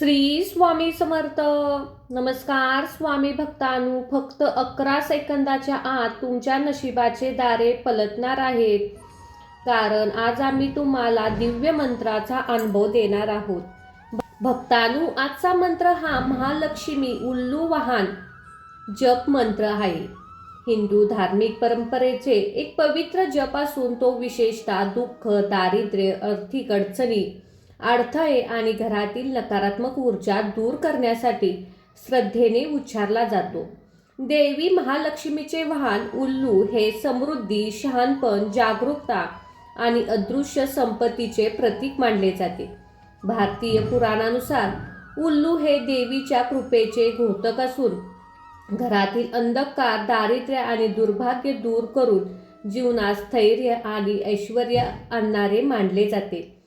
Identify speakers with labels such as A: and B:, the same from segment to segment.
A: श्री स्वामी समर्थ. नमस्कार स्वामी भक्तांनो. फक्त 11 सेकंदाच्या आत तुमच्या नशिबाचे दारे पलटणार आहेत. कारण आज आम्ही तुम्हाला दिव्य मंत्राचा अनुभव देणार आहोत. भक्तांनो, आजचा मंत्र हा महालक्ष्मी उल्लू वाहन जप मंत्र आहे. हिंदू धार्मिक परंपरेचे एक पवित्र जप असून तो विशेषतः दुःख, दारिद्र्य, आर्थिक अडचणी, अडथळे आणि घरातील नकारात्मक ऊर्जा दूर करण्यासाठी श्रद्धेने उच्चारला जातो. देवी महालक्ष्मीचे वाहन उल्लू हे समृद्धी, शहाणपण, जागरूकता आणि अदृश्य संपत्तीचे प्रतीक मानले जाते. भारतीय पुराणानुसार उल्लू हे देवीच्या कृपेचे घोतक असून घरातील अंधकार, दारिद्र्य आणि दुर्भाग्य दूर करून जीवनात स्थैर्य आणि ऐश्वर्य आणणारे मानले जाते.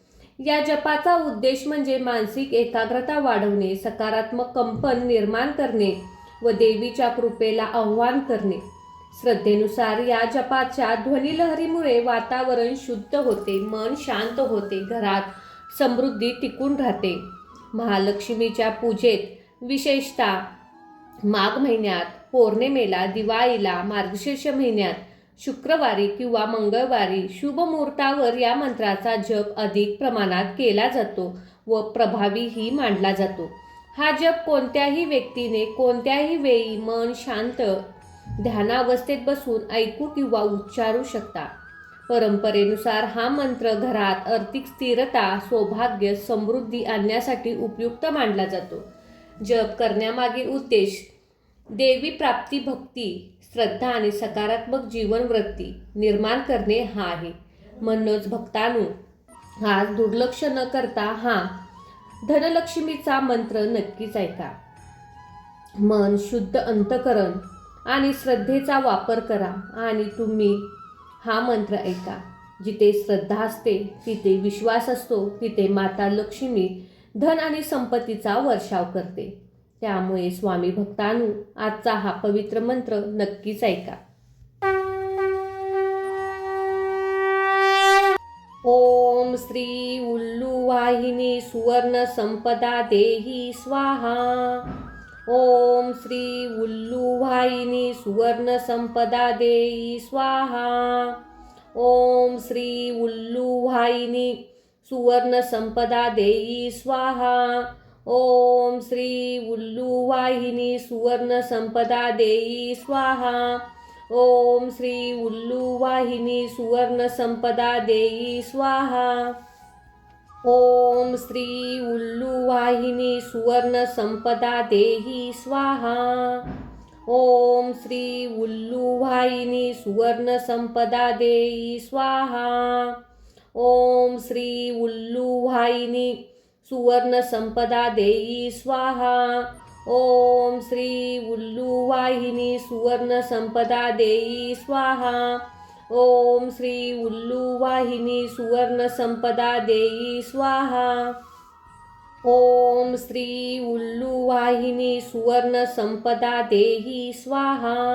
A: या जपाचा उद्देश म्हणजे मानसिक एकाग्रता वाढवणे, सकारात्मक कंपन निर्माण करणे व देवीच्या कृपेला आव्हान करणे. श्रद्धेनुसार या जपाच्या ध्वनिलहरीमुळे वातावरण शुद्ध होते, मन शांत होते, घरात समृद्धी टिकून राहते. महालक्ष्मीच्या पूजेत विशेषतः माघ महिन्यात, पौर्णिमेला, दिवाळीला, मार्गशीर्ष महिन्यात, शुक्रवारी किंवा मंगळवारी शुभ मुहूर्तावर या मंत्राचा जप अधिक प्रमाणात केला जातो व प्रभावीही मानला जातो. हा जप कोणत्याही व्यक्तीने कोणत्याही वेळी मन शांत ध्यानावस्थेत बसून ऐकू किंवा उच्चारू शकता. परंपरेनुसार हा मंत्र घरात आर्थिक स्थिरता, सौभाग्य, समृद्धी आणण्यासाठी उपयुक्त मानला जातो. जप करण्यामागे उद्देश देवी प्राप्ती, भक्ती, श्रद्धा आणि सकारात्मक जीवनवृत्ती निर्माण करणे हा आहे. म्हणूनच भक्तांनो, आज दुर्लक्ष न करता हा धनलक्ष्मीचा मंत्र नक्कीच ऐका. मन शुद्ध, अंतःकरण आणि श्रद्धेचा वापर करा आणि तुम्ही हा मंत्र ऐका. जिथे श्रद्धा असते तिथे विश्वास असतो, तिथे माता लक्ष्मी धन आणि संपत्तीचा वर्षाव करते. त्यामुळे स्वामी भक्तांनो, आजचा हा पवित्र मंत्र नक्कीच ऐका. ओम श्री उल्लू वाहिनी सुवर्ण संपदा देही स्वाहा. ओम श्री उल्लू वाहिनी सुवर्ण संपदा देही स्वाहा. ओम श्री उल्लू वाहिनी सुवर्ण संपदा देई स्वाहा. ओम श्री उल्लू वाहिनी सुवर्ण संपदा देई स्वाहा. ओम श्री उल्लू वाहिनी सुवर्ण संपदा देई स्वाहा. ओम श्री उल्लू वाहिनी सुवर्ण संपदा देही स्वाहा. ओम श्री उल्लू वाहिनी सुवर्ण संपदा देई स्वाहा. ओम श्री उल्लू वाहिनी सुवर्ण संपदा देई स्वाहा. ओम श्री उल्लू वाहिनी सुवर्ण संपदा देई स्वाहा. ओम श्री उल्लू वाहिनी सुवर्ण संपदा देई स्वाहा. ओम श्री उल्लू वाहिनी सुवर्ण संपदा देही स्वाहा.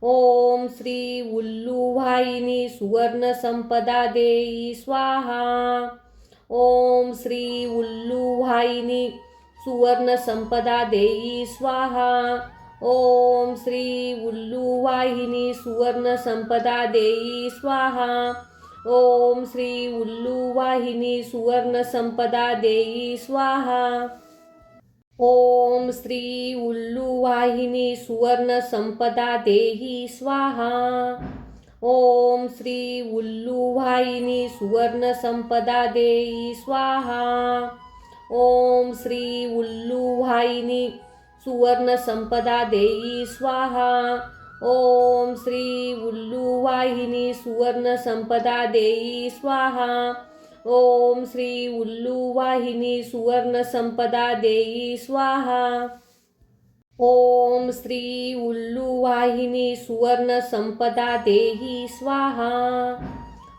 A: ओम श्री उल्लू वाहिनी सुवर्ण संपदा देई स्वाहा. ओम श्री उल्लू वाहिनी सुवर्ण संपदा देई स्वाहा. ओम श्री उल्लू वाहिनी सुवर्ण संपदा देई स्वाहा. ओम श्री उल्लू वाहिनी सुवर्ण संपदा देई स्वाहा. ओम श्री उल्लू वाहिनी सुवर्ण संपदा देही स्वाहा. ओम श्री उल्लू वाहिनी सुवर्ण संपदा देई स्वाहा. ओम श्री उल्लू वाहिनी सुवर्ण संपदा देई स्वाहा. ओम श्री उल्लू वाहिनी सुवर्ण संपदा देई स्वाहा. ओम श्री उल्लू वाहिनी सुवर्ण संपदा देई स्वाहा. ओम श्री उल्लू वाहिनी सुवर्ण संपदा देही स्वाहा.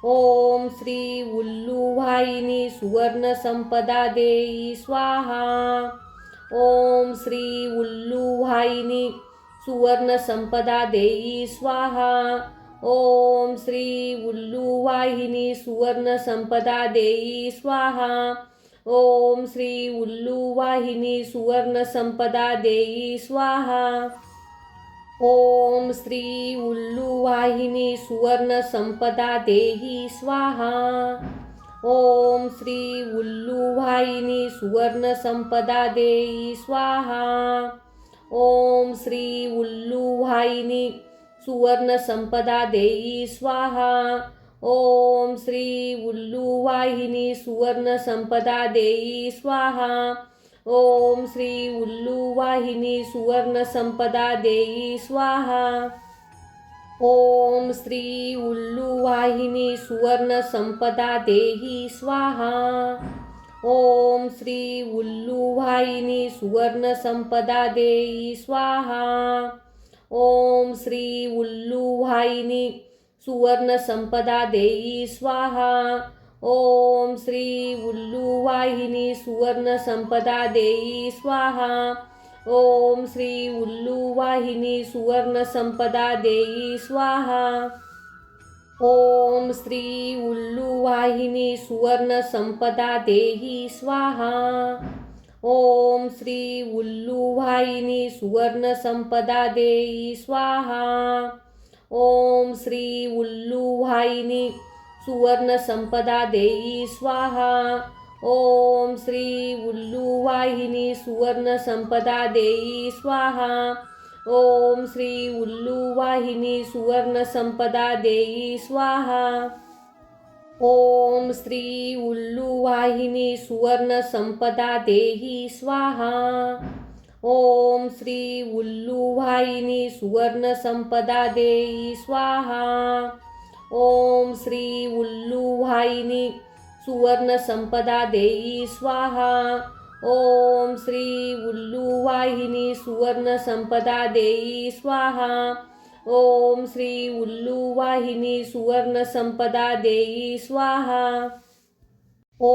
A: ओम श्री उल्लू वाहिनी सुवर्ण संपदा देई स्वाहा. ओम श्री उल्लू वाहिनी सुवर्ण संपदा देई स्वाहा. ओम श्री उल्लू वाहिनी सुवर्ण संपदा देई स्वाहा. ओम श्री उल्लू वाहिनी सुवर्ण संपदा देई स्वाहा. ओम श्री उल्लू वाहिनी सुवर्ण संपदा देही स्वाहा. ओम श्री उल्लू वाहिनी सुवर्ण संपदा देई स्वाहा. ओम श्री उल्लू वाहिनी सुवर्ण संपदा देई स्वाहा. ओम श्री उल्लू वाहिनी सुवर्ण संपदा देई स्वाहा. ओम श्री उल्लू वाहिनी सुवर्ण संपदा देई स्वाहा. ओम श्री उल्लू वाहिनी सुवर्ण संपदा देही स्वाहा. ओम श्री उल्लू वाहिनी सुवर्ण संपदा देई स्वाहा. ओम श्री उल्लू वाहिनी सुवर्ण संपदा देई स्वाहा. ओम श्री उल्लू वाहिनी सुवर्ण संपदा देई स्वाहा. ओम श्री उल्लू वाहिनी सुवर्ण संपदा देई स्वाहा. ओम श्री उल्लू वाहिनी सुवर्ण संपदा देही स्वाहा. ओम श्री उल्लू वाहिनी सुवर्ण संपदा देई स्वाहा. ओम श्री उल्लू वाहिनी सुवर्ण संपदा देई स्वाहा. ओम श्री उल्लू वाहिनी सुवर्ण संपदा देई स्वाहा. ओम श्री उल्लू वाहिनी सुवर्ण संपदा देई स्वाहा. ओम श्री उल्लू वाहिनी सुवर्ण संपदा देही स्वाहा. ओम श्री उल्लू वाहिनी सुवर्ण संपदा देई स्वाहा. ओम श्री उल्लू वाहिनी सुवर्ण संपदा देई स्वाहा. ओम श्री उल्लू वाहिनी सुवर्ण संपदा देई स्वाहा. ओम श्री उल्लू वाहिनी सुवर्ण संपदा देई स्वाहा.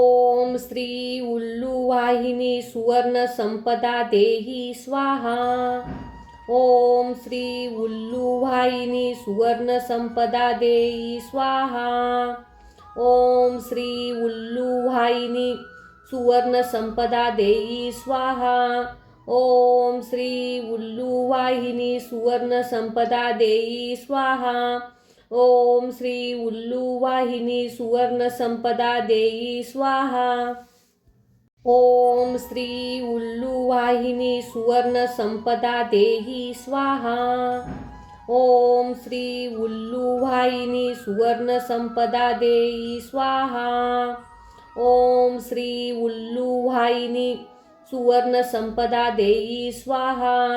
A: ओम श्री उल्लू वाहिनी सुवर्ण संपदा देही स्वाहा. ओम श्री उल्लू वाहिनी सुवर्ण संपदा देई स्वाहा. ओम श्री उल्लू वाहिनी सुवर्ण संपदा देई स्वाहा. ओम श्री उल्लू वाहिनी सुवर्ण संपदा देई स्वाहा. ओम श्री उल्लू वाहिनी सुवर्ण संपदा देई स्वाहा. ओम श्री उल्लू वाहिनी सुवर्ण संपदा देही स्वाहा. ओम श्री उल्लू वाहिनी सुवर्ण संपदा देई स्वाहा. ओम श्री उल्लू वाहिनी सुवर्ण संपदा देई स्वाहा.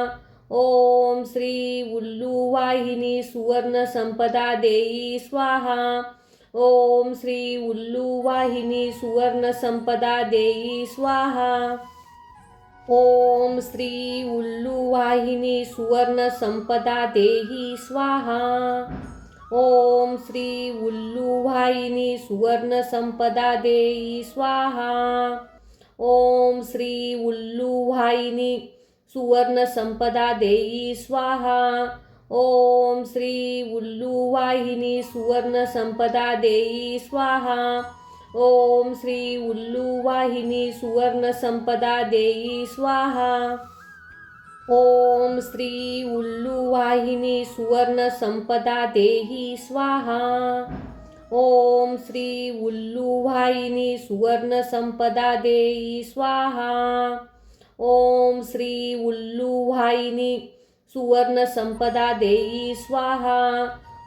A: ओम श्री उल्लू वाहिनी सुवर्ण संपदा देई स्वाहा. ओम श्री उल्लू वाहिनी सुवर्ण संपदा देई स्वाहा. ओम श्री उल्लू वाहिनी सुवर्ण संपदा देही स्वाहा. ओम श्री उल्लू वाहिनी सुवर्ण संपदा देई स्वाहा. ओम श्री उल्लू वाहिनी सुवर्ण संपदा देई स्वाहा. ओम श्री उल्लू वाहिनी सुवर्ण संपदा देई स्वाहा. ओम श्री उल्लू वाहिनी सुवर्ण संपदा देई स्वाहा. ओम श्री उल्लू वाहिनी सुवर्ण संपदा देही स्वाहा. ओम श्री उल्लू वाहिनी सुवर्ण संपदा देई स्वाहा. ओम श्री उल्लू वाहिनी सुवर्ण संपदा देई स्वाहा.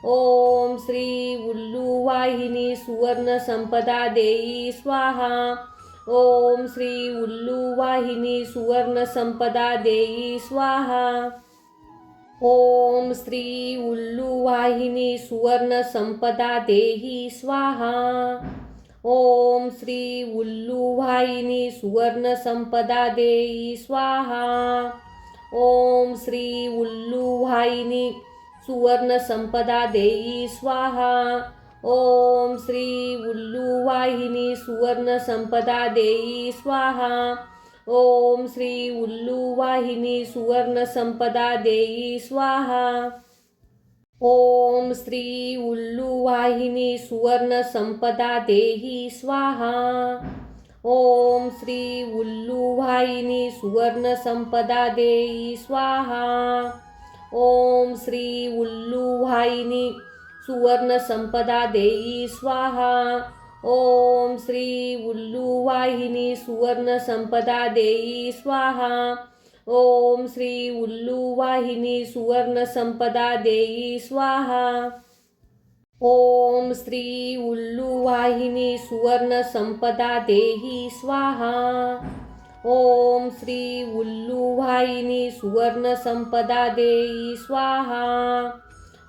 A: ओम श्री उल्लू वाहिनी सुवर्ण संपदा देई स्वाहा. ओम श्री उल्लू वाहिनी सुवर्ण संपदा देई स्वाहा. ओम श्री उल्लू वाहिनी सुवर्ण संपदा देही स्वाहा. ओम श्री उल्लू वाहिनी सुवर्ण संपदा देई स्वाहा. ओम श्री उल्लू वाहिनी सुवर्ण संपदा देई स्वाहा. ओम श्री उल्लू वाहिनी सुवर्ण संपदा देई स्वाहा. ओम श्री उल्लू वाहिनी सुवर्ण संपदा देई स्वाहा. ओम श्री उल्लू वाहिनी सुवर्ण संपदा देही स्वाहा. ओम श्री उल्लूवाहिनी सुवर्णसंपदा देई स्वाहा. ओम श्री उल्लूवाहिनी सुवर्णसंपदा देई स्वाहा. ओम श्री उल्लूवाहिनी सुवर्णसंपदा देई स्वाहा. ओम श्री उल्लूवाहिनी सुवर्णसंपदा देई स्वाहा. ओम श्री उल्लूवाहिनी सुवर्णसंपदा देहि स्वाहा. ओम श्री उल्लूवाहिनी सुवर्णसंपदा देहि स्वाहा.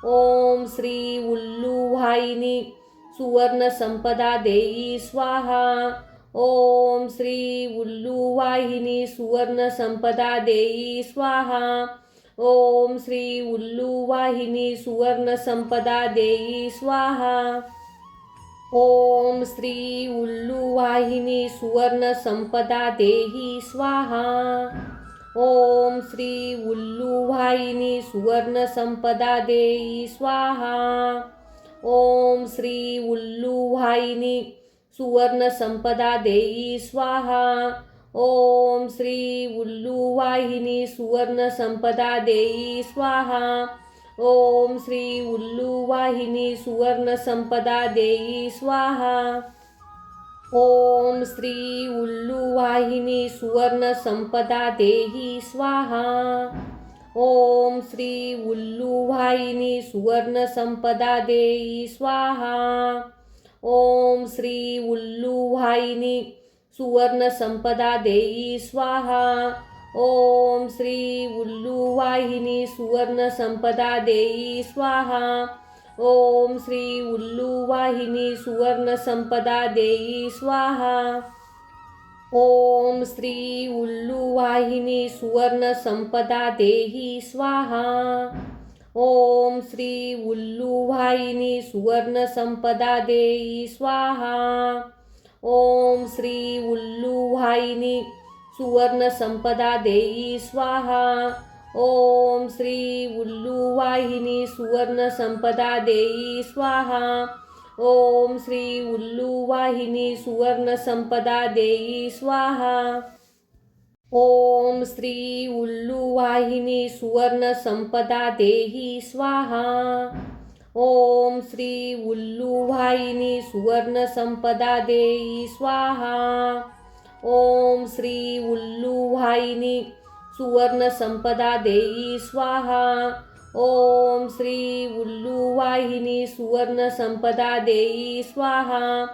A: ओम श्री उल्लूवाहिनी सुवर्णसंपदा देहि स्वाहा. ओम श्री उल्लूवाहिनी सुवर्णसंपदा देहि स्वाहा. ओम श्री उल्लूवाहिनी सुवर्णसंपदा देई स्वाहा. ओम श्री उल्लूवाहिनी सुवर्णसंपदा देहि स्वाहा. ओम श्री उल्लूवाहिनी सुवर्णसंपदा देई स्वाहा. ओम श्री उल्लूवाहिनी सुवर्णसंपदा देई स्वाहा. ओम श्री उल्लूवाहिनी सुवर्णसंपदा देई स्वाहा. ओम श्री उल्लूवाहिनी सुवर्णसंपदा देई स्वाहा. ओम श्री उल्लूवाहिनी सुवर्णसंपदा देहि स्वाहा. ओम श्री उल्लूवाहिनी सुवर्णसंपदा देई स्वाहा. ओम श्री उल्लूवाहिनी सुवर्णसंपदा देई स्वाहा. ओम श्री उल्लूवाहिनी सुवर्णसंपदा देई स्वाहा. ओम श्री उल्लूवाहिनी सुवर्णसंपदा देई स्वाहा. ओम श्री उल्लूवाहिनी सुवर्णसंपदा देहि स्वाहा. ओम श्री उल्लूवाहिनी सुवर्णसंपदा देई स्वाहा. ओम श्री उल्लूवाहिनी सुवर्णसंपदा देई स्वाहा. ओम श्री उल्लूवाहिनी सुवर्णसंपदा देई स्वाहा. ओम श्री उल्लूवाहिनी सुवर्णसंपदा देई स्वाहा. ओम श्री उल्लूवाहिनी सुवर्णसंपदा देहि स्वाहा. ओम श्री उल्लूवाहिनी सुवर्णसंपदा देई स्वाहा. ओम श्री उल्लूवाहिनी सुवर्णसंपदा देई स्वाहा. ओम श्री उल्लूवाहिनी सुवर्णसंपदा देई स्वाहा.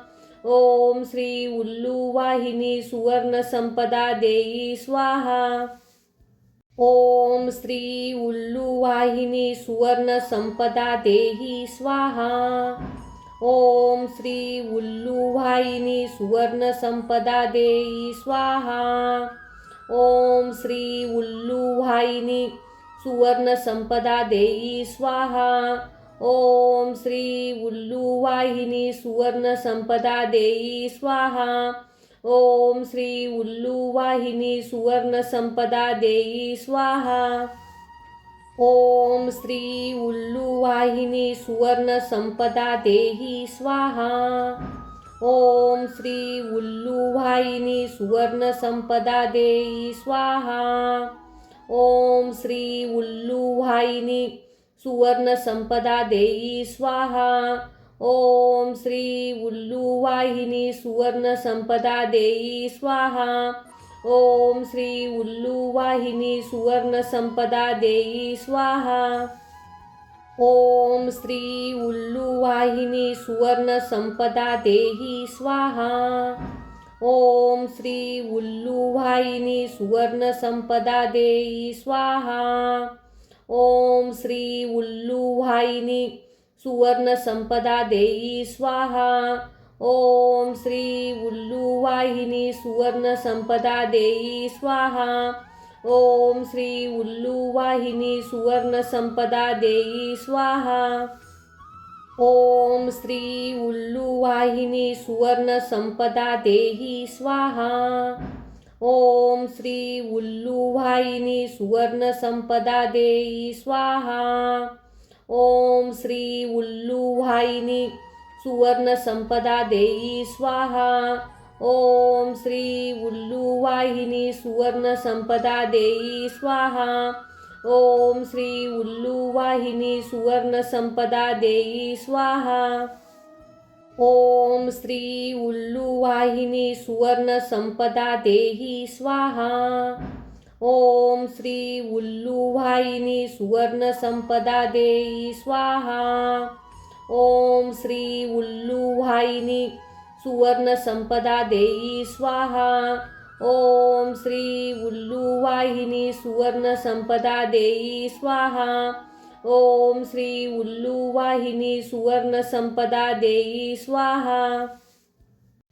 A: ओम श्री उल्लूवाहिनी सुवर्णसंपदा देई स्वाहा. ओम श्री उल्लूवाहिनी सुवर्णसंपदा देहि स्वाहा. ओम श्री उल्लूवाहिनी सुवर्णसंपदा देई स्वाहा. ओम श्री उल्लूवाहिनी सुवर्णसंपदा देई स्वाहा. ओम श्री उल्लूवाहिनी सुवर्णसंपदा देई स्वाहा. ओम श्री उल्लूवाहिनी सुवर्णसंपदा देई स्वाहा. ओम श्री उल्लूवाहिनी सुवर्णसंपदा देहि स्वाहा. ओम श्री उल्लूवाहिनी सुवर्णसंपदा देई स्वाहा. ओम श्री उल्लूवाहिनी सुवर्णसंपदा देई स्वाहा. ओम श्री उल्लूवाहिनी सुवर्णसंपदा देई स्वाहा. ओम श्री उल्लूवाहिनी सुवर्णसंपदा देई स्वाहा. ओम श्री उल्लूवाहिनी सुवर्णसंपदा देहि स्वाहा. ओम श्री उल्लूवाहिनी सुवर्णसंपदा देई स्वाहा. ओम श्री उल्लूवाहिनी सुवर्णसंपदा देई स्वाहा. ओम श्री उल्लूवाहिनी सुवर्णसंपदा देई स्वाहा. ओम श्री उल्लूवाहिनी सुवर्णसंपदा देई स्वाहा. ओम श्री उल्लूवाहिनी सुवर्णसंपदा देहि स्वाहा. ओम श्री उल्लूवाहिनी सुवर्णसंपदा देई स्वाहा. ओम श्री उल्लूवाहिनी सुवर्णसंपदा देई स्वाहा. ओम श्री उल्लू वाहिनी सुवर्ण संपदा देई स्वाहा. ओम श्री उल्लू वाहिनी सुवर्ण संपदा देई स्वाहा. ओम श्री उल्लू वाहिनी सुवर्ण संपदा देही स्वाहा. ओम श्री उल्लू वाहिनी सुवर्ण संपदा देई स्वाहा. ओम श्री उल्लू वाहिनी सुवर्ण संपदा देई स्वाहा. ओम श्री उल्लू वाहिनी सुवर्ण संपदा देई स्वाहा. ओम श्री उल्लू वाहिनी सुवर्ण संपदा देई स्वाहा.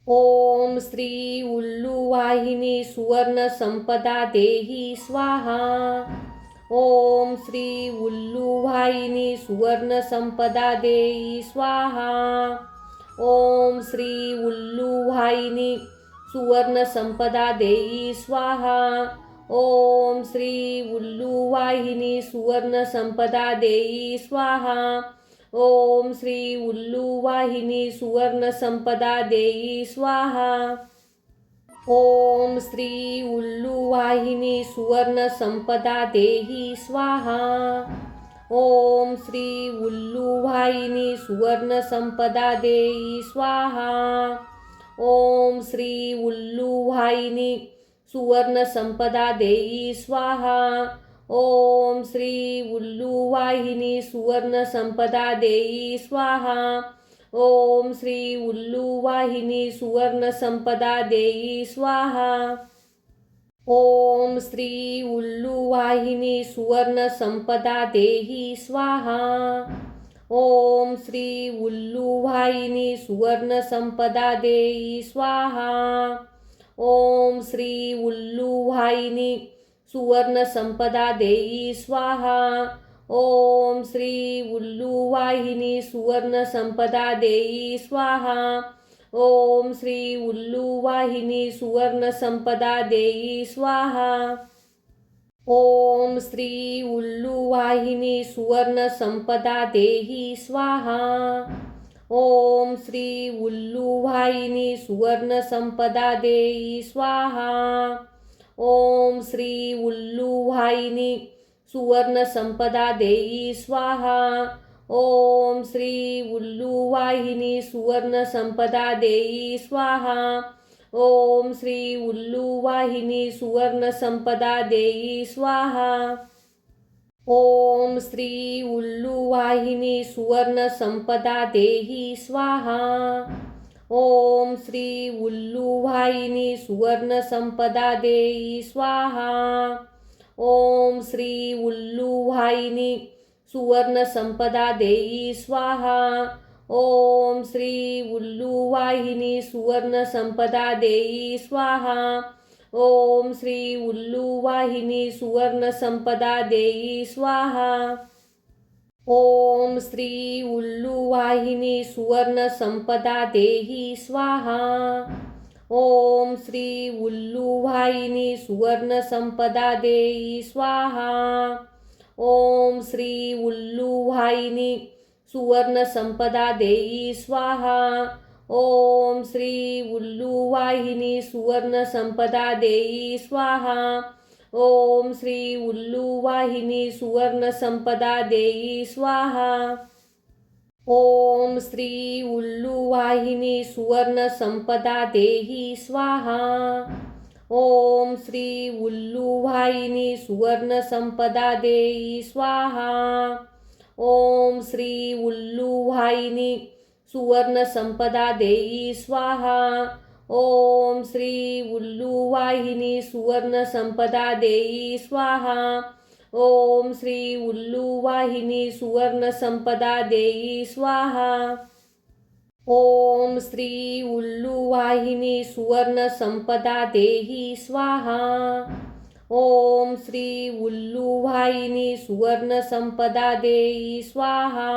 A: ओम श्री उल्लू वाहिनी सुवर्ण संपदा देही स्वाहा. ओम श्री उल्लू वाहिनी सुवर्ण संपदा देई स्वाहा. ओम श्री उल्लू वाहिनी सुवर्ण संपदा देई स्वाहा. ओम श्री उल्लू वाहिनी सुवर्ण संपदा देई स्वाहा. ओम श्री उल्लू वाहिनी सुवर्ण संपदा देई स्वाहा. ओम श्री उल्लू वाहिनी सुवर्ण संपदा देही स्वाहा. ओम श्री उल्लू वाहिनी सुवर्ण संपदा देई स्वाहा. ओम श्री उल्लू वाहिनी सुवर्ण संपदा देई स्वाहा. ओम श्री उल्लू वाहिनी सुवर्ण संपदा देई स्वाहा. ओम श्री उल्लू वाहिनी सुवर्ण संपदा देई स्वाहा. ओम श्री उल्लू वाहिनी सुवर्ण संपदा देही स्वाहा. ओम श्री उल्लू वाहिनी सुवर्ण संपदा देई स्वाहा. ओम श्री उल्लू वाहिनी सुवर्ण संपदा देई स्वाहा. ओम श्री उल्लू वाहिनी सुवर्ण संपदा देई स्वाहा. ओम श्री उल्लू वाहिनी सुवर्ण संपदा देई स्वाहा. ओम श्री उल्लू वाहिनी सुवर्ण संपदा देही स्वाहा. ओम श्री उल्लू वाहिनी सुवर्ण संपदा देई स्वाहा. ओम श्री उल्लू वाहिनी सुवर्ण संपदा देई स्वाहा. ओम श्री उल्लू वाहिनी सुवर्ण संपदा देई स्वाहा. ओम श्री उल्लू वाहिनी सुवर्ण संपदा देई स्वाहा. ओम श्री उल्लू वाहिनी सुवर्ण संपदा देही स्वाहा. ओम श्री उल्लू वाहिनी सुवर्ण संपदा देई स्वाहा. ओम श्री उल्लू वाहिनी सुवर्ण संपदा देई स्वाहा. ओम श्री उल्लू वाहिनी सुवर्ण संपदा देई स्वाहा. ओम श्री उल्लू वाहिनी सुवर्ण संपदा देई स्वाहा. ओम श्री उल्लू वाहिनी सुवर्ण संपदा देही स्वाहा. ओम श्री उल्लू वाहिनी सुवर्ण संपदा देई स्वाहा. ओम श्री उल्लू वाहिनी सुवर्ण संपदा देई स्वाहा. ओम श्री उल्लू वाहिनी सुवर्ण संपदा देई स्वाहा. ओम श्री उल्लू वाहिनी सुवर्ण संपदा देई स्वाहा. ओम श्री उल्लू वाहिनी सुवर्ण संपदा देही स्वाहा. ओम श्री उल्लू वाहिनी सुवर्ण संपदा देई स्वाहा. ओम श्री उल्लू वाहिनी सुवर्ण संपदा देई स्वाहा. ओम श्री उल्लू वाहिनी सुवर्ण संपदा देई स्वाहा. ओम श्री उल्लू वाहिनी सुवर्ण संपदा देई स्वाहा. ओम श्री उल्लू वाहिनी सुवर्ण संपदा देही स्वाहा. ओम श्री उल्लू वाहिनी सुवर्ण संपदा देई स्वाहा.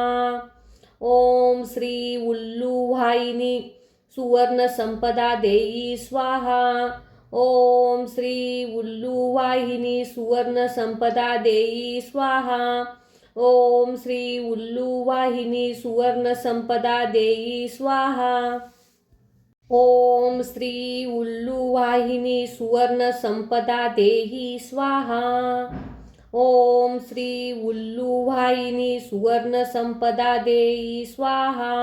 A: ओम श्री उल्लू वाहिनी सुवर्ण संपदा देई स्वाहा. ओम श्री उल्लू वाहिनी सुवर्ण संपदा देई स्वाहा. ओम श्री उल्लू वाहिनी सुवर्ण संपदा देई स्वाहा. ओम श्री उल्लुवाहिनी सुवर्ण संपदा देही स्वाहा. ओम श्री उल्लुवाहिनी सुवर्ण संपदा देही स्वाहा.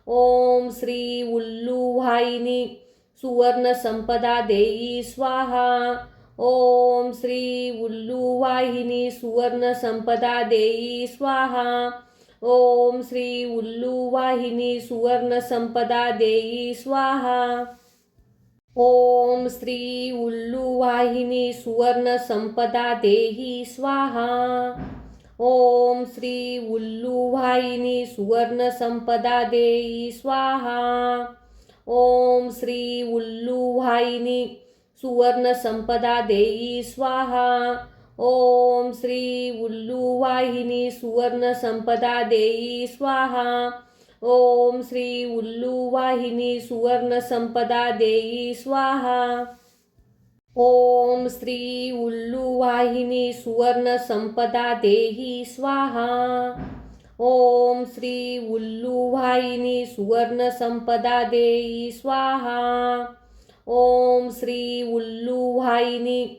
A: ओम श्री उल्लुवाहिनी सुवर्ण संपदा देई स्वाहा. ओम श्री उल्लुवाहिनी सुवर्ण संपदा देई स्वाहा. ओम श्री उल्लुवाहिनी सुवर्ण संपदा देई स्वाहा. ओम श्री उल्लुवाहिनी सुवर्ण संपदा देही स्वाहा. ओम श्री उल्लुवाहिनी सुवर्ण संपदा देई स्वाहा. ओम श्री उल्लुवाहिनी सुवर्ण संपदा देई स्वाहा. ओम श्री उल्लुवाहिनी सुवर्ण संपदा देई स्वाहा. ओम श्री उल्लुवाहिनी सुवर्ण संपदा देई स्वाहा. ओम श्री उल्लुवाहिनी सुवर्ण संपदा देही स्वाहा. ओम श्री उल्लुवाहिनी सुवर्ण संपदा देई स्वाहा. ओम श्री उल्लुवाहिनी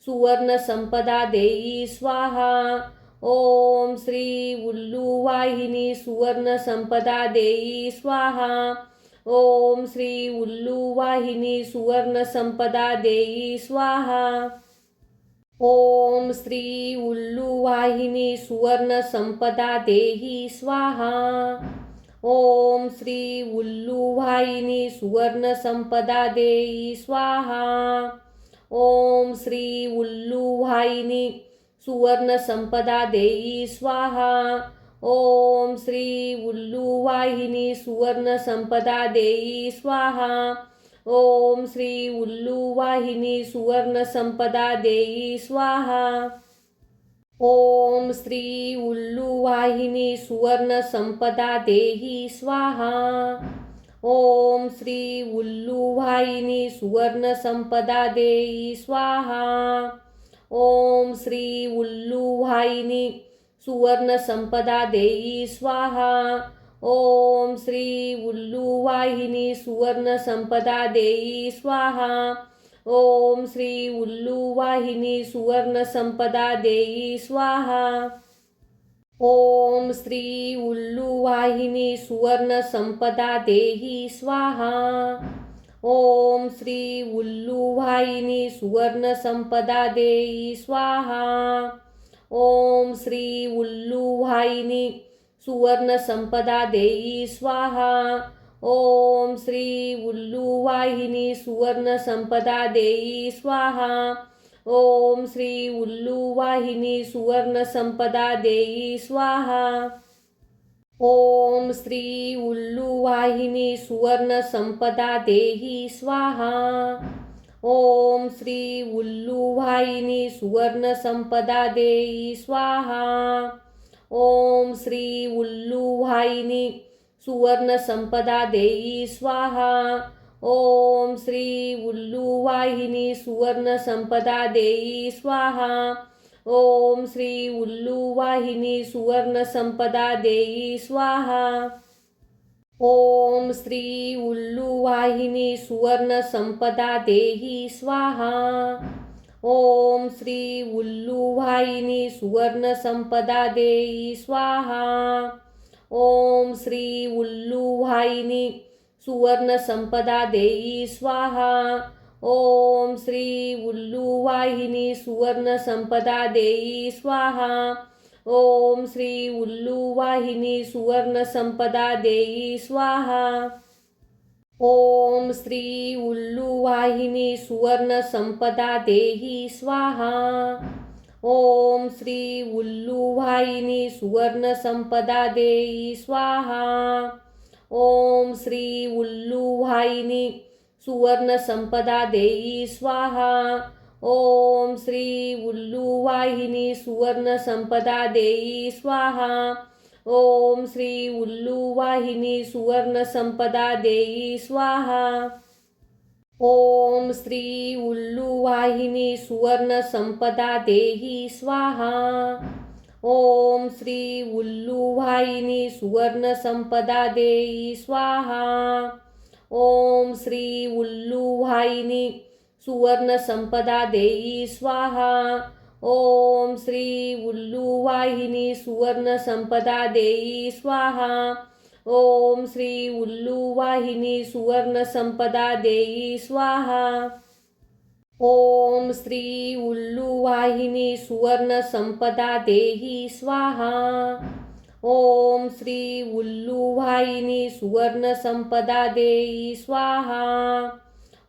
A: सुवर्ण संपदा देई स्वाहा. ओम श्री उल्लुवाहिनी सुवर्ण संपदा देई स्वाहा. ओम श्री उल्लुवाहिनी सुवर्ण संपदा देई स्वाहा. ओम श्री उल्लुवाहिनी सुवर्ण संपदा देही स्वाहा. ओम श्री उल्लुवाहिनी सुवर्ण संपदा देई स्वाहा. ओम श्री उल्लुवाहिनी सुवर्ण संपदा देई स्वाहा. ओम श्री उल्लुवाहिनी सुवर्ण संपदा देई स्वाहा. ओम श्री उल्लुवाहिनी सुवर्ण संपदा देई स्वाहा. ओम श्री उल्लुवाहिनी सुवर्ण संपदा देही स्वाहा. ओम श्री उल्लुवाहिनी सुवर्ण संपदा देई स्वाहा. ओम श्री उल्लुवाहिनी सुवर्ण संपदा देई स्वाहा. ओम श्री उल्लुवाहिनी सुवर्ण संपदा देई स्वाहा. ओम श्री उल्लुवाहिनी सुवर्ण संपदा देई स्वाहा. ओम श्री उल्लुवाहिनी सुवर्ण संपदा देही स्वाहा. ओम श्री उल्लुवाहिनी सुवर्ण संपदा देई स्वाहा. ओम श्री उल्लुवाहिनी सुवर्ण संपदा देई स्वाहा. ओम श्री उल्लुवाहिनी सुवर्ण संपदा देई स्वाहा. ओम श्री उल्लुवाहिनी सुवर्ण संपदा देई स्वाहा. ओम श्री उल्लुवाहिनी सुवर्ण संपदा देही स्वाहा. ओम श्री उल्लुवाहिनी सुवर्ण संपदा देई स्वाहा. ओम श्री उल्लुवाहिनी सुवर्ण संपदा देई स्वाहा. ओम श्री उल्लुवाहिनी सुवर्ण संपदा देई स्वाहा. ओम श्री उल्लुवाहिनी सुवर्ण संपदा देई स्वाहा. ओम श्री उल्लुवाहिनी सुवर्ण संपदा देही स्वाहा. ओम श्री उल्लुवाहिनी सुवर्ण संपदा देई स्वाहा. ओम श्री उल्लुवाहिनी सुवर्ण संपदा देई स्वाहा. ओम श्री उल्लुवाहिनी सुवर्ण संपदा देई स्वाहा. ओम श्री उल्लुवाहिनी सुवर्ण संपदा देई स्वाहा. ओम श्री उल्लुवाहिनी सुवर्ण संपदा देही स्वाहा. ओम श्री उल्लुवाहिनी सुवर्ण संपदा देई स्वाहा. ओम श्री उल्लुवाहिनी सुवर्ण संपदा देई स्वाहा. ओम श्री उल्लुवाहिनी सुवर्ण संपदा देई स्वाहा. ओम श्री उल्लुवाहिनी सुवर्ण संपदा देई स्वाहा. ओम श्री उल्लुवाहिनी सुवर्ण संपदा देही स्वाहा. ओम श्री उल्लुवाहिनी सुवर्ण संपदा देई स्वाहा. ओम श्री उल्लूवाहिनी सुवर्ण संपदा देई स्वाहा. ओम श्री उल्लूवाहिनी सुवर्ण संपदा देई स्वाहा. ओम श्री उल्लूवाहिनी सुवर्ण संपदा देई स्वाहा. ओम श्री उल्लूवाहिनी सुवर्ण संपदा देही स्वाहा. ओम श्री उल्लूवाहिनी सुवर्ण संपदा देई स्वाहा.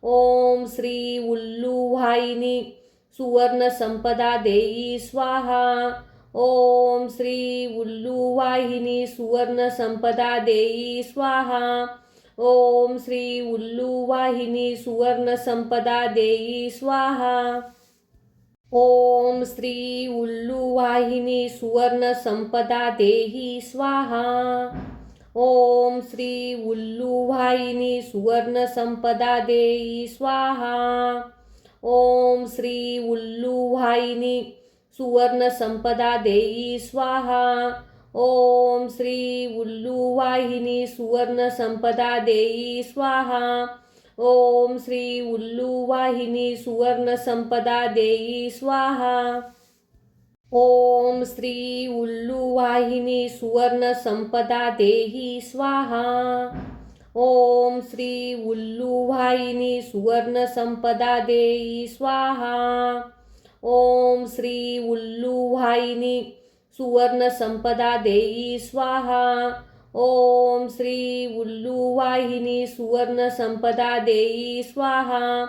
A: ओम श्री उल्लूवाहिनी सुवर्ण संपदा देई स्वाहा. ओम श्री उल्लूवाहिनी सुवर्ण संपदा देई स्वाहा. ओम श्री उल्लूवाहिनी सुवर्ण संपदा देई स्वाहा. ओम श्री उल्लूवाहिनी सुवर्ण संपदा देही स्वाहा. ओम श्री उल्लूवाहिनी सुवर्ण संपदा देई स्वाहा. ओम श्री उल्लूवाहिनी सुवर्ण संपदा देई स्वाहा. ओम श्री उल्लूवाहिनी सुवर्ण संपदा देई स्वाहा. ओम श्री उल्लूवाहिनी सुवर्ण संपदा देई स्वाहा. ओम श्री उल्लूवाहिनी सुवर्ण संपदा देही स्वाहा. ओम श्री उल्लूवाहिनी सुवर्ण संपदा देई स्वाहा. ओम श्री उल्लूवाहिनी सुवर्ण संपदा देई स्वाहा. ओम श्री उल्लूवाहिनी सुवर्ण संपदा देई स्वाहा.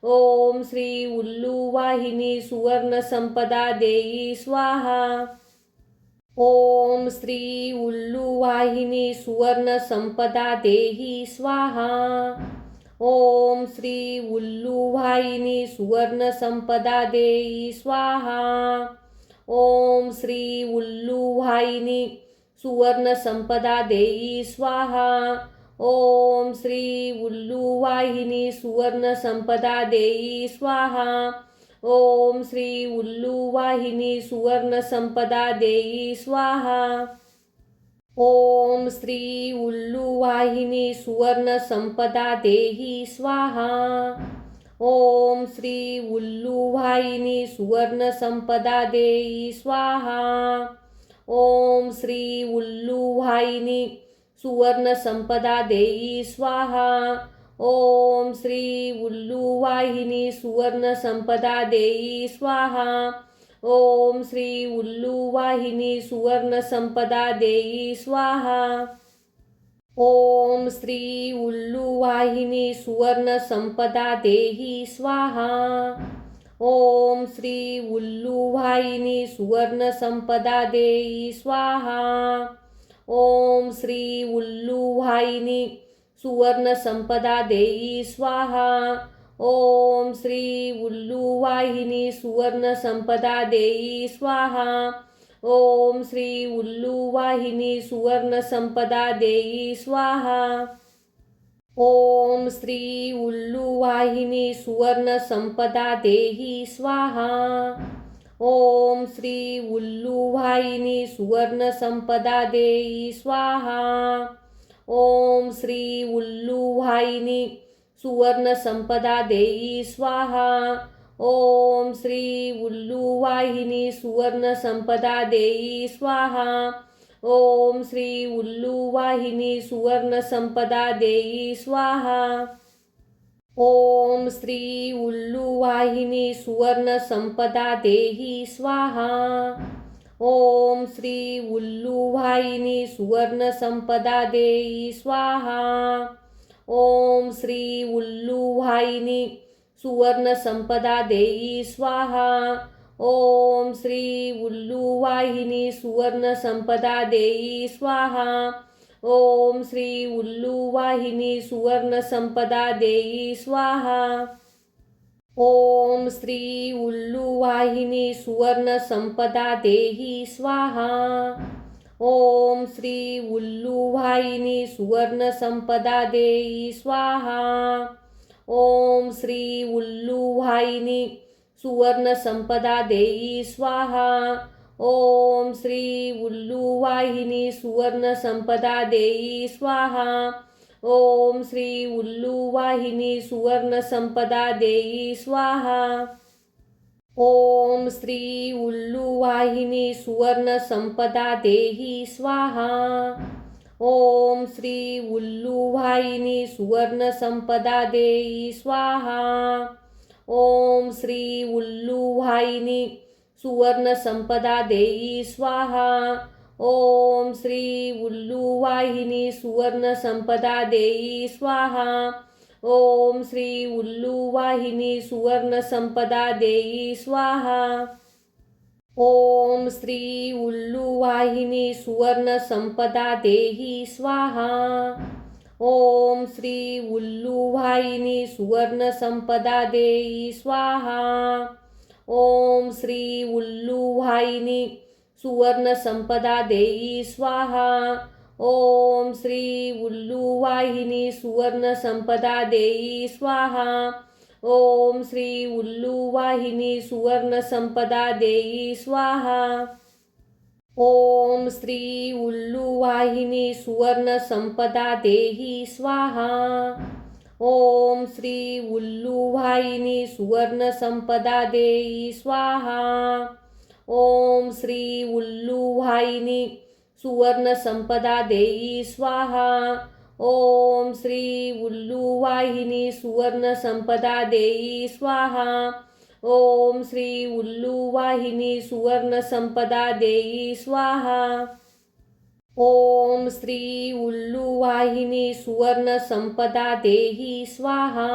A: ओम श्री उल्लूवाहिनी सुवर्ण संपदा देई स्वाहा. ओम श्री उल्लूवाहिनी सुवर्ण संपदा देही स्वाहा. ओम श्री उल्लूवाहिनी सुवर्ण संपदा देई स्वाहा. ओम श्री उल्लूवाहिनी सुवर्ण संपदा देई स्वाहा. ओम श्री उल्लूवाहिनी सुवर्ण संपदा देई स्वाहा. ओम श्री उल्लूवाहिनी सुवर्ण संपदा देई स्वाहा. ओम श्री उल्लूवाहिनी सुवर्ण संपदा देही स्वाहा. ओम श्री उल्लूवाहिनी सुवर्ण संपदा देई स्वाहा. ओम श्री उल्लूवाहिनी सुवर्ण संपदा देई स्वाहा. ओम श्री उल्लूवाहिनी सुवर्ण संपदा देई स्वाहा. ओम श्री उल्लूवाहिनी सुवर्ण संपदा देई स्वाहा. ओम श्री उल्लूवाहिनी सुवर्ण संपदा देही स्वाहा. ओम श्री उल्लूवाहिनी सुवर्ण संपदा देई स्वाहा. ओम श्री उल्लूवाहिनी सुवर्ण संपदा देई स्वाहा. ओम श्री उल्लूवाहिनी सुवर्ण संपदा देई स्वाहा. ओम श्री उल्लूवाहिनी सुवर्ण संपदा देई स्वाहा. ओम श्री उल्लूवाहिनी सुवर्ण संपदा देही स्वाहा. ओम श्री उल्लूवाहिनी सुवर्ण संपदा देई स्वाहा. ओम श्री उल्लूवाहिनी सुवर्ण संपदा देई स्वाहा. ओम श्री उल्लूवाहिनी सुवर्ण संपदा देई स्वाहा. ओम श्री उल्लूवाहिनी सुवर्ण संपदा देई स्वाहा. ओम श्री उल्लूवाहिनी सुवर्ण संपदा देही स्वाहा. ओम श्री उल्लूवाहिनी सुवर्ण संपदा देई स्वाहा. ओम श्री उल्लूवाहिनी सुवर्ण संपदा देई स्वाहा. ओम श्री उल्लूवाहिनी सुवर्ण संपदा देई स्वाहा. ओम श्री उल्लूवाहिनी सुवर्ण संपदा देई स्वाहा. ओम श्री उल्लूवाहिनी सुवर्ण संपदा देही स्वाहा. ओम श्री उल्लूवाहिनी सुवर्ण संपदा देई स्वाहा. ओम श्री उल्लूवाहिनी सुवर्ण संपदा देई स्वाहा. ओम श्री उल्लूवाहिनी सुवर्ण संपदा देई स्वाहा. ओम श्री उल्लू वाहिनी सुवर्ण संपदा देई स्वाहा. ओम श्री उल्लू वाहिनी सुवर्ण संपदा देही स्वाहा. ओम श्री उल्लू वाहिनी सुवर्ण संपदा देई स्वाहा. ओम श्री उल्लू वाहिनी सुवर्ण संपदा देई स्वाहा. ओम श्री उल्लू वाहिनी सुवर्ण संपदा देई स्वाहा. ओम श्री उल्लू वाहिनी सुवर्ण संपदा देई स्वाहा. ओम श्री उल्लू वाहिनी सुवर्ण संपदा देही स्वाहा. ओम श्री उल्लू वाहिनी सुवर्ण संपदा देई स्वाहा. ओम श्री उल्लू वाहिनी सुवर्ण संपदा देई स्वाहा. ओम श्री उल्लू वाहिनी सुवर्ण संपदा देई स्वाहा. ओम श्री उल्लू वाहिनी सुवर्ण संपदा देई स्वाहा. ओम श्री उल्लू वाहिनी सुवर्ण संपदा देही स्वाहा. ओम श्री उल्लू वाहिनी सुवर्ण संपदा देई स्वाहा. ओम श्री उल्लू वाहिनी सुवर्ण संपदा देई स्वाहा. ओम श्री उल्लू वाहिनी सुवर्ण संपदा देई स्वाहा. ओम श्री उल्लू वाहिनी सुवर्ण संपदा देई स्वाहा. ओम श्री उल्लू वाहिनी सुवर्ण संपदा देही स्वाहा.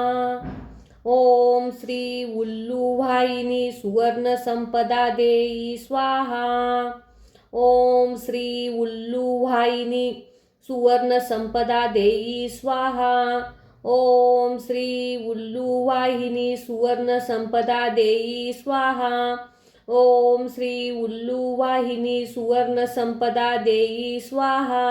A: ओम श्री उल्लू वाहिनी सुवर्ण संपदा देई स्वाहा. ओम श्री उल्लू वाहिनी सुवर्ण संपदा देई स्वाहा. ओम श्री उल्लू वाहिनी सुवर्ण संपदा देई स्वाहा. ओम श्री उल्लू वाहिनी सुवर्ण संपदा देई स्वाहा.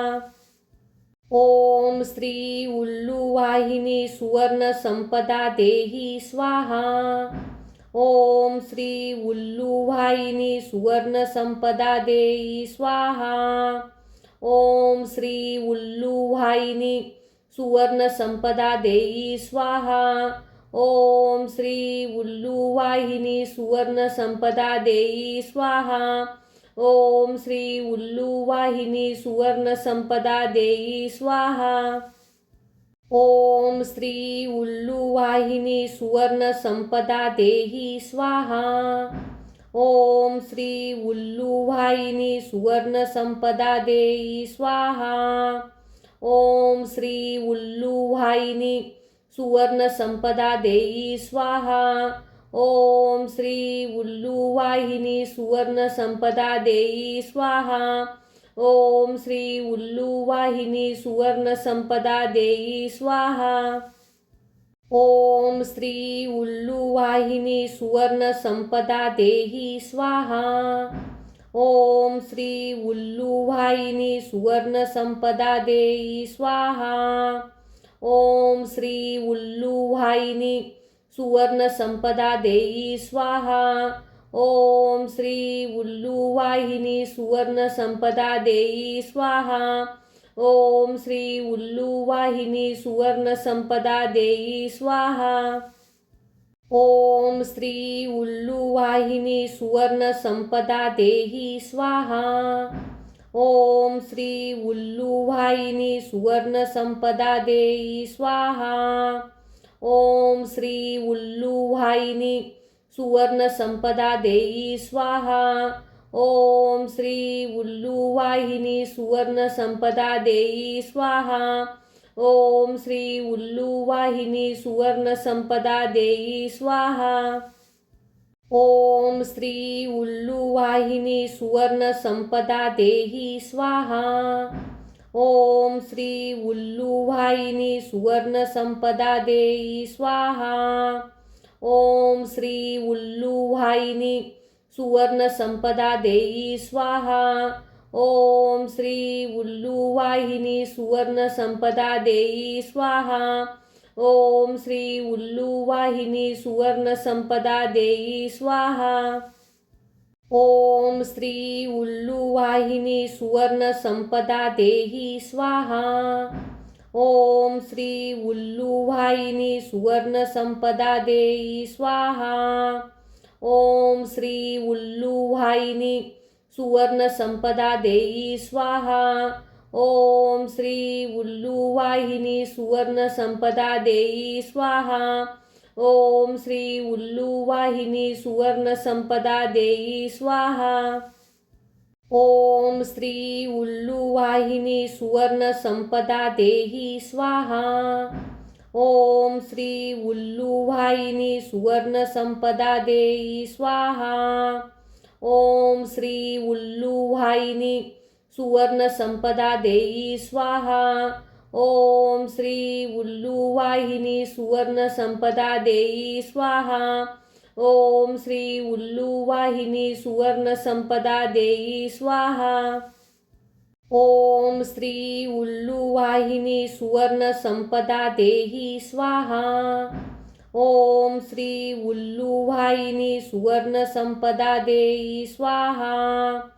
A: ओम श्री उल्लू वाहिनी सुवर्ण संपदा देही स्वाहा. ओम श्री उल्लू वाहिनी सुवर्ण संपदा देई स्वाहा. ओम श्री उल्लू वाहिनी सुवर्ण संपदा देई स्वाहा. ओम श्री उल्लू वाहिनी सुवर्ण संपदा देई स्वाहा. ओम श्री उल्लू वाहिनी सुवर्ण संपदा देई स्वाहा. ओम श्री उल्लू वाहिनी सुवर्ण संपदा देही स्वाहा. ओम श्री उल्लू वाहिनी सुवर्ण संपदा देई स्वाहा. ओम श्री उल्लू वाहिनी सुवर्ण संपदा देई स्वाहा. ओम श्री उल्लू वाहिनी सुवर्ण संपदा देई स्वाहा. ओम श्री उल्लू वाहिनी सुवर्ण संपदा देई स्वाहा. ओम श्री उल्लू वाहिनी सुवर्ण संपदा देही स्वाहा. ओम श्री उल्लू वाहिनी सुवर्ण संपदा देई स्वाहा. ओम श्री उल्लू वाहिनी सुवर्ण संपदा देई स्वाहा. ओम श्री उल्लू वाहिनी सुवर्ण संपदा देई स्वाहा. ओम श्री उल्लू वाहिनी सुवर्ण संपदा देई स्वाहा. ओम श्री उल्लू वाहिनी सुवर्ण संपदा देही स्वाहा. ओम श्री उल्लू वाहिनी सुवर्ण संपदा देई स्वाहा. ओम श्री उल्लू वाहिनी सुवर्ण संपदा देई स्वाहा. ओम श्री उल्लू वाहिनी सुवर्ण संपदा देई स्वाहा. ओम श्री उल्लू वाहिनी सुवर्ण संपदा देई स्वाहा. ओम श्री उल्लू वाहिनी सुवर्ण संपदा देही स्वाहा. ओम श्री उल्लू वाहिनी सुवर्ण संपदा देई स्वाहा. ओम श्री उल्लू वाहिनी सुवर्ण संपदा देई स्वाहा. ओम श्री उल्लू वाहिनी सुवर्ण संपदा देई स्वाहा. ओम श्री उल्लू वाहिनी सुवर्ण संपदा देई स्वाहा. ओम श्री उल्लू वाहिनी सुवर्ण संपदा देही स्वाहा. ओम श्री उल्लूवाहिनी सुवर्णसंपदा देई स्वाहा. ओम श्री उल्लूवाहिनी सुवर्णसंपदा देई स्वाहा. ओम श्री उल्लूवाहिनी सुवर्णसंपदा देई स्वाहा. ओम श्री उल्लूवाहिनी सुवर्णसंपदा देई स्वाहा. ओम श्री उल्लूवाहिनी सुवर्णसंपदा देहि स्वाहा. ओम श्री उल्लूवाहिनी सुवर्णसंपदा देहि स्वाहा. ओम श्री उल्लूवाहिनी सुवर्णसंपदा देहि स्वाहा. ओम श्री उल्लूवाहिनी सुवर्णसंपदा देहि स्वाहा. ओम श्री उल्लूवाहिनी सुवर्णसंपदा देई स्वाहा. ओम श्री उल्लूवाहिनी सुवर्णसंपदा देहि स्वाहा. ओम श्री उल्लूवाहिनी सुवर्णसंपदा देई स्वाहा.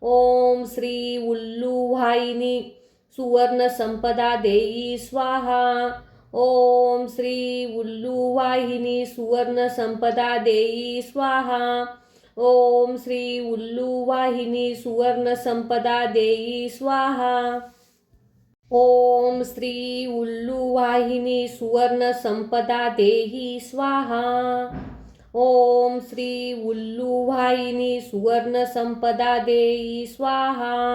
A: ओम श्री उल्लूवाहिनी सुवर्णसंपदा देई स्वाहा. ओम श्री उल्लूवाहिनी सुवर्णसंपदा देई स्वाहा. ओम श्री उल्लूवाहिनी सुवर्णसंपदा देई स्वाहा. ओम श्री उल्लूवाहिनी सुवर्णसंपदा देहि स्वाहा. ओम श्री उल्लूवाहिनी सुवर्णसंपदा देई स्वाहा.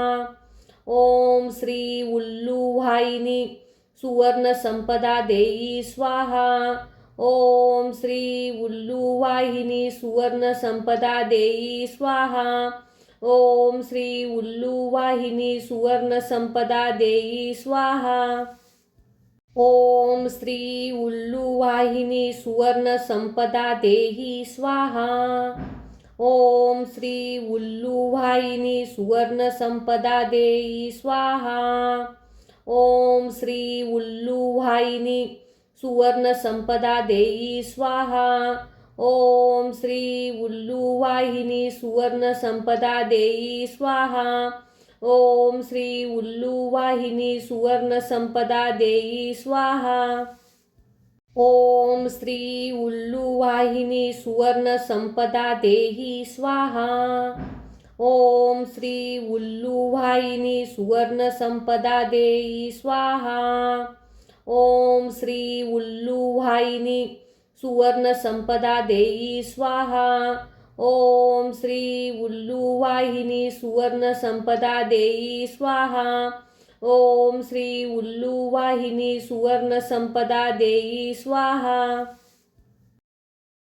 A: ओम श्री उल्लूवाहिनी सुवर्णसंपदा देई स्वाहा. ओम श्री उल्लूवाहिनी सुवर्णसंपदा देई स्वाहा. ओम श्री उल्लूवाहिनी सुवर्णसंपदा देई स्वाहा. ओम श्री उल्लूवाहिनी सुवर्णसंपदा देहि स्वाहा. ओम श्री उल्लूवाहिनी सुवर्णसंपदा देई स्वाहा. ओम श्री उल्लूवाहिनी सुवर्णसंपदा देई स्वाहा. ओम श्री उल्लूवाहिनी सुवर्णसंपदा देई स्वाहा. ओम श्री उल्लूवाहिनी सुवर्णसंपदा देई स्वाहा. ओम श्री उल्लूवाहिनी सुवर्णसंपदा देहि स्वाहा. ओम श्री उल्लूवाहिनी सुवर्णसंपदा देई स्वाहा. ओम श्री उल्लूवाहिनी सुवर्णसंपदा देई स्वाहा. ओम श्री उल्लूवाहिनी सुवर्णसंपदा देई स्वाहा. ओम श्री उल्लूवाहिनी सुवर्णसंपदा देई स्वाहा.